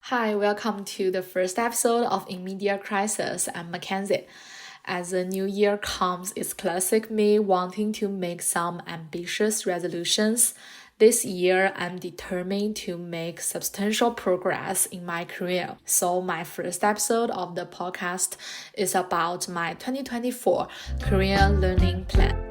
Hi, welcome to the first episode of In Media Crisis. I'm Mackenzie. As the new year comes, it's classic me wanting to make some ambitious resolutions. This year, I'm determined to make substantial progress in my career. So, my first episode of the podcast is about my 2024 career learning plan.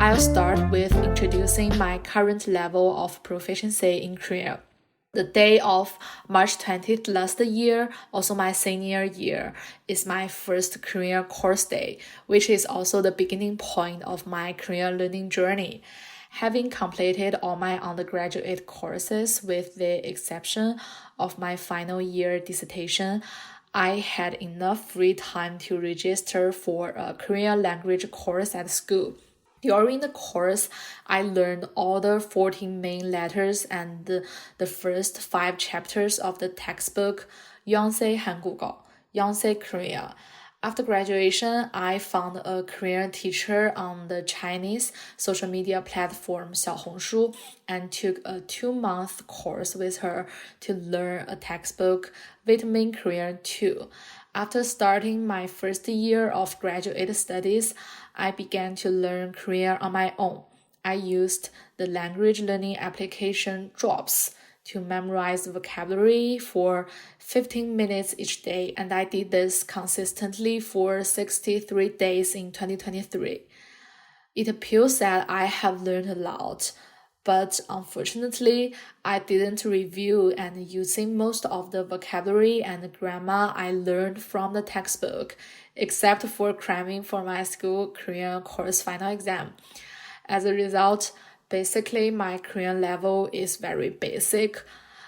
I'll start with introducing my current level of proficiency in Korean. The day of March 20th last year, also my senior year, is my first Korean course day, which is also the beginning point of my Korean learning journey. Having completed all my undergraduate courses with the exception of my final year dissertation, I had enough free time to register for a Korean language course at school. During the course, I learned all the 14 main letters and the first 5 chapters of the textbook Yonsei Hangugeo, Yonsei Korea. After graduation, I found a Korean teacher on the Chinese social media platform Xiaohongshu and took a 2-month course with her to learn a textbook, Vitamin Korean 2. After starting my first year of graduate studies, I began to learn Korean on my own. I used the language learning application Drops to memorize vocabulary for 15 minutes each day, and I did this consistently for 63 days in 2023. It appears that I have learned a lot, but unfortunately, I didn't review and using most of the vocabulary and grammar I learned from the textbook, except for cramming for my school Korean course final exam. As a result, basically my Korean level is very basic.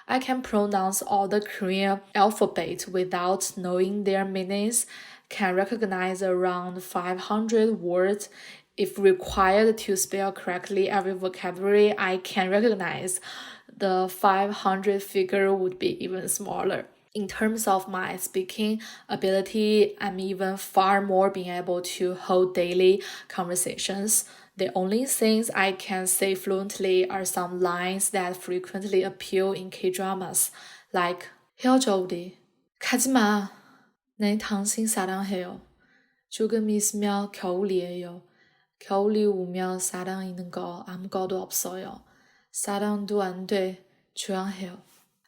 I can pronounce all the Korean alphabet without knowing their meanings, can recognize around 500 words. If required to spell correctly every vocabulary I can recognize, the 500 figure would be even smaller. In terms of my speaking ability, I'm even far more being able to hold daily conversations. The only things I can say fluently are some lines that frequently appear in K-dramas, like 헤어져 우리, 가지마, 내 당신 사랑해요. 조금 있으면 겨울이에요. 겨울이 오면 사랑 있는 거 아무것도 없어요. 사랑도 안 돼, 조용해요.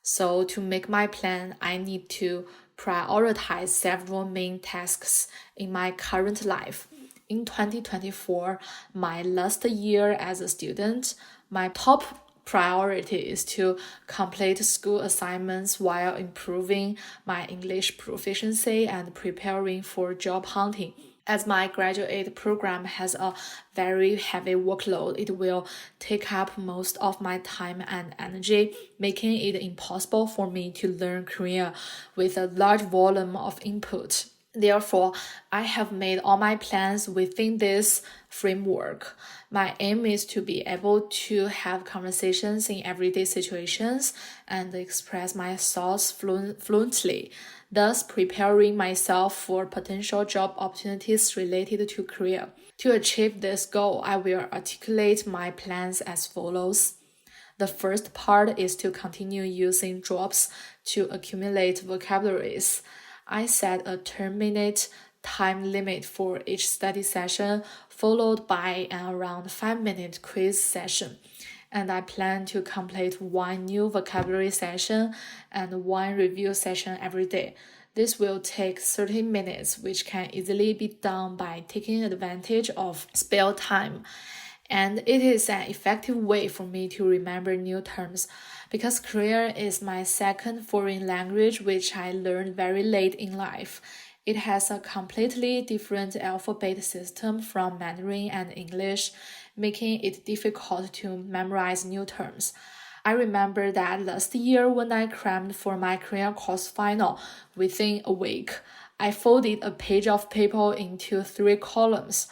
So to make my plan, I need to prioritize several main tasks in my current life. In 2024, my last year as a student, my top priority is to complete school assignments while improving my English proficiency and preparing for job hunting. As my graduate program has a very heavy workload, it will take up most of my time and energy, making it impossible for me to learn Korean with a large volume of input. Therefore, I have made all my plans within this framework. My aim is to be able to have conversations in everyday situations and express my thoughts fluently, thus preparing myself for potential job opportunities related to Korea. To achieve this goal, I will articulate my plans as follows. The first part is to continue using Drops to accumulate vocabularies. I set a 10-minute time limit for each study session, followed by an around 5-minute quiz session. And I plan to complete 1 new vocabulary session and 1 review session every day. This will take 30 minutes, which can easily be done by taking advantage of spare time. And it is an effective way for me to remember new terms because Korean is my second foreign language, which I learned very late in life. It has a completely different alphabet system from Mandarin and English, making it difficult to memorize new terms. I remember that last year when I crammed for my Korean course final within a week, I folded a page of paper into 3 columns.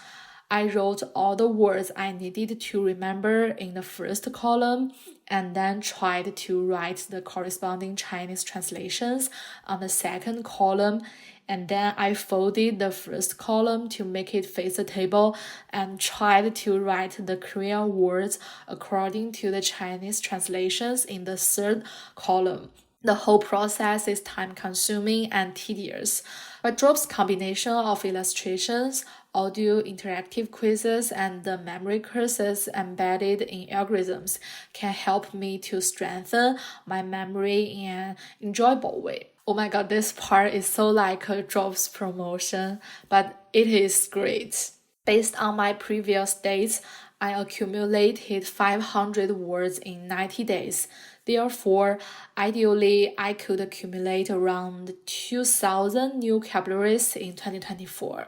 I wrote all the words I needed to remember in the first column and then tried to write the corresponding Chinese translations on the second column. And then I folded the first column to make it face the table and tried to write the Korean words according to the Chinese translations in the third column. The whole process is time-consuming and tedious, but Drop's combination of illustrations, audio interactive quizzes, and the memory curses embedded in algorithms can help me to strengthen my memory in an enjoyable way. Oh my god, this part is so like a Drop's promotion, but it is great. Based on my previous dates, I accumulated 500 words in 90 days. Therefore, ideally, I could accumulate around 2,000 new vocabularies in 2024.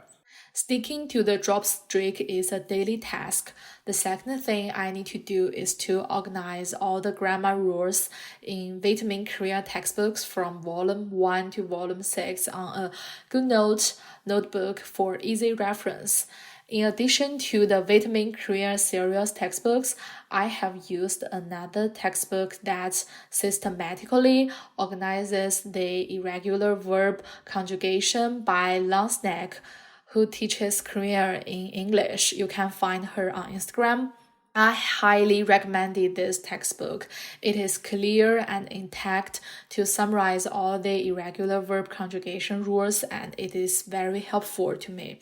Sticking to the drop streak is a daily task. The second thing I need to do is to organize all the grammar rules in Vitamin Korea textbooks from Volume 1 to Volume 6 on a GoodNote notebook for easy reference. In addition to the Vitamin Korea series textbooks, I have used another textbook that systematically organizes the irregular verb conjugation by Langsneck, who teaches Korean in English. You can find her on Instagram. I highly recommended this textbook. It is clear and intact to summarize all the irregular verb conjugation rules, and it is very helpful to me.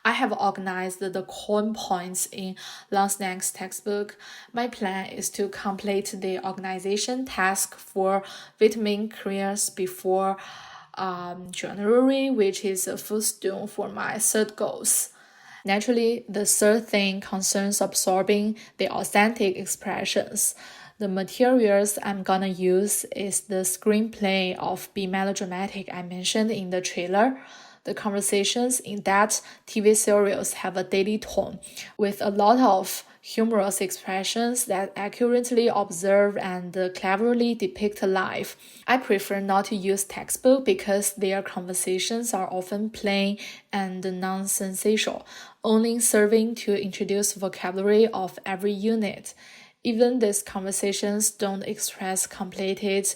I have organized the core points in Langsneck's textbook. My plan is to complete the organization task for Vitamin Koreans before January, which is a footstone for my third goals. Naturally, the third thing concerns absorbing the authentic expressions. The materials I'm gonna use is the screenplay of Be Melodramatic I mentioned in the trailer. The conversations in that TV series have a daily tone, with a lot of humorous expressions that accurately observe and cleverly depict life. I prefer not to use textbook because their conversations are often plain and nonsensical, only serving to introduce vocabulary of every unit. Even these conversations don't express completed,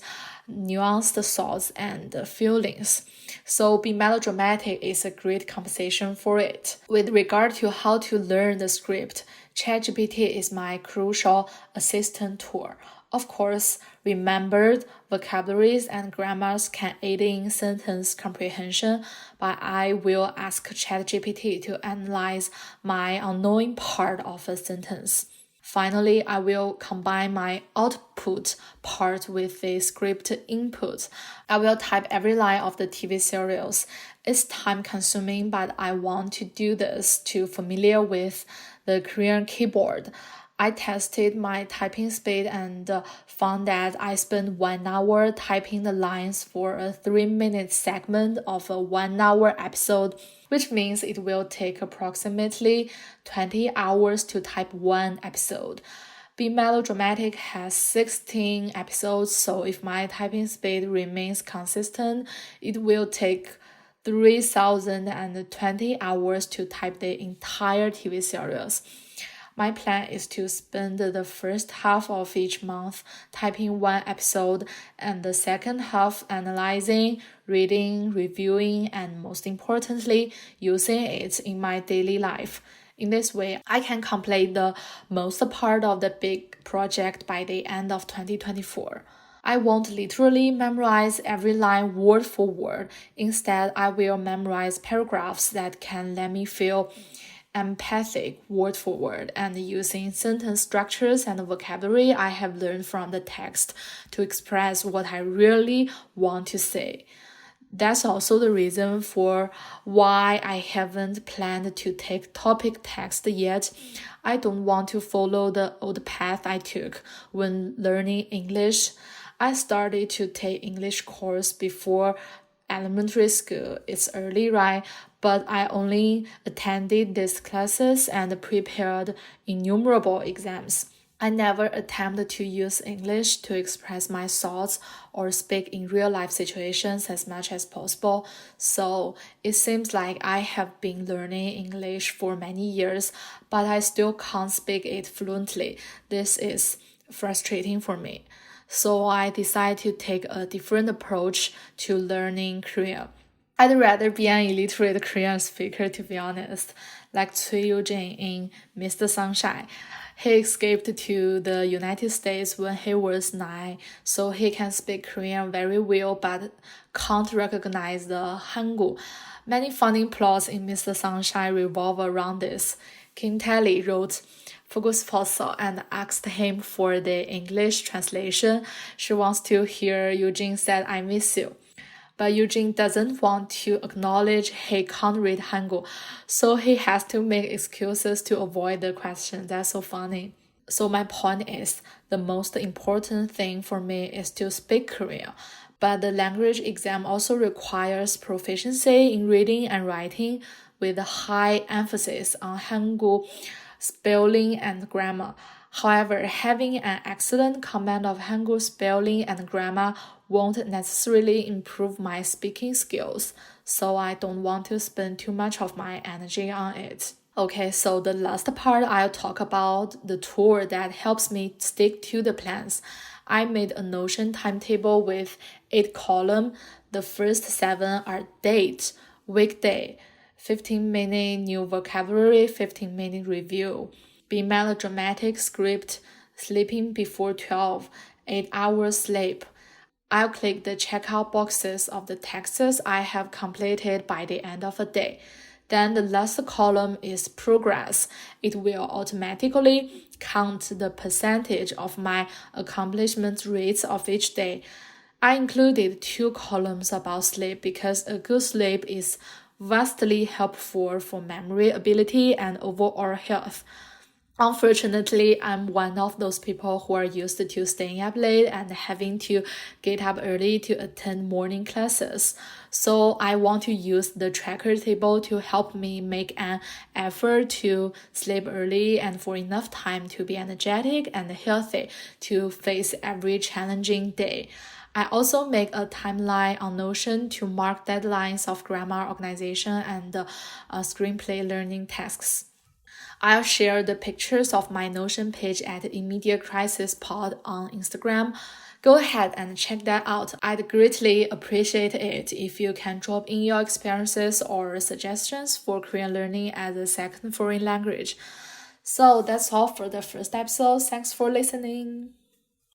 nuanced thoughts and feelings. So Be Melodramatic is a great conversation for it. With regard to how to learn the script, ChatGPT is my crucial assistant tool. Of course, remembered vocabularies and grammars can aid in sentence comprehension, but I will ask ChatGPT to analyze my unknowing part of a sentence. Finally, I will combine my output part with the script input. I will type every line of the TV series. It's time-consuming, but I want to do this to familiar with the Korean keyboard. I tested my typing speed and found that I spent 1 hour typing the lines for a 3-minute segment of a 1-hour episode, which means it will take approximately 20 hours to type one episode. Be Melodramatic has 16 episodes, so if my typing speed remains consistent, it will take 3,020 hours to type the entire TV series. My plan is to spend the first half of each month typing one episode and the second half analyzing, reading, reviewing, and most importantly, using it in my daily life. In this way, I can complete the most part of the big project by the end of 2024. I won't literally memorize every line word for word. Instead, I will memorize paragraphs that can let me feel empathic word for word and using sentence structures and vocabulary I have learned from the text to express what I really want to say. That's also the reason for why I haven't planned to take topic text yet. I don't want to follow the old path I took when learning English. I started to take English course before elementary school. It's early, right? But I only attended these classes and prepared innumerable exams. I never attempt to use English to express my thoughts or speak in real life situations as much as possible, so it seems like I have been learning English for many years, but I still can't speak it fluently. This is frustrating for me. So I decided to take a different approach to learning Korean. I'd rather be an illiterate Korean speaker, to be honest, like Cui Yoo-jin in Mr. Sunshine. He escaped to the United States when he was 9, so he can speak Korean very well but can't recognize the Hangul. Many funny plots in Mr. Sunshine revolve around this. Kim Tae-lee wrote Fugu's Fossil and asked him for the English translation. She wants to hear Eugene said, "I miss you." But Eugene doesn't want to acknowledge he can't read Hangul, so he has to make excuses to avoid the question. That's so funny. So my point is, the most important thing for me is to speak Korean, but the language exam also requires proficiency in reading and writing with a high emphasis on Hangul spelling and grammar. However, having an excellent command of Hangul spelling and grammar won't necessarily improve my speaking skills, so I don't want to spend too much of my energy on it. Okay, so the last part I'll talk about the tool that helps me stick to the plans. I made a Notion timetable with 8 columns. The first 7 are date, weekday, 15-minute new vocabulary, 15-minute review, be melodramatic script, sleeping before 12, 8 hours sleep. I'll click the checkout boxes of the texts I have completed by the end of the day. Then the last column is progress. It will automatically count the percentage of my accomplishment rates of each day. I included 2 columns about sleep because a good sleep is vastly helpful for memory ability and overall health. Unfortunately, I'm one of those people who are used to staying up late and having to get up early to attend morning classes. So I want to use the tracker table to help me make an effort to sleep early and for enough time to be energetic and healthy to face every challenging day. I also make a timeline on Notion to mark deadlines of grammar organization and screenplay learning tasks. I'll share the pictures of my Notion page at Immediate Crisis Pod on Instagram. Go ahead and check that out. I'd greatly appreciate it if you can drop in your experiences or suggestions for Korean learning as a second foreign language. So that's all for the first episode. Thanks for listening.